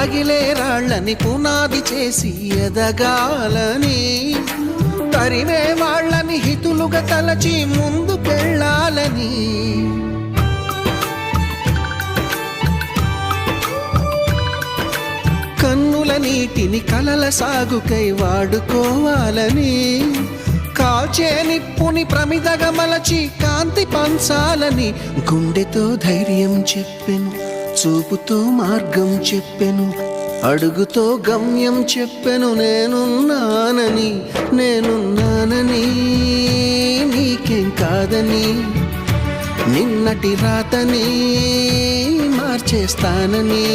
తగిలే రాళ్ళని పునాది చేసి ఎదగాలని, తరిమే వాళ్ళని హితులుగా తలచి ముందుకెళ్ళాలని, కన్నుల నీటిని కలల సాగుకై వాడుకోవాలని, కాల్చే నిప్పుని ప్రమిదగా మలచి కాంతి పంచాలని, గుండెతో ధైర్యం చెప్పెను, చూపుతో మార్గం చెప్పెను, అడుగుతో గమ్యం చెప్పెను. నేనున్నానని నీకేం కాదని, నిన్నటి రాతని మార్చేస్తానని.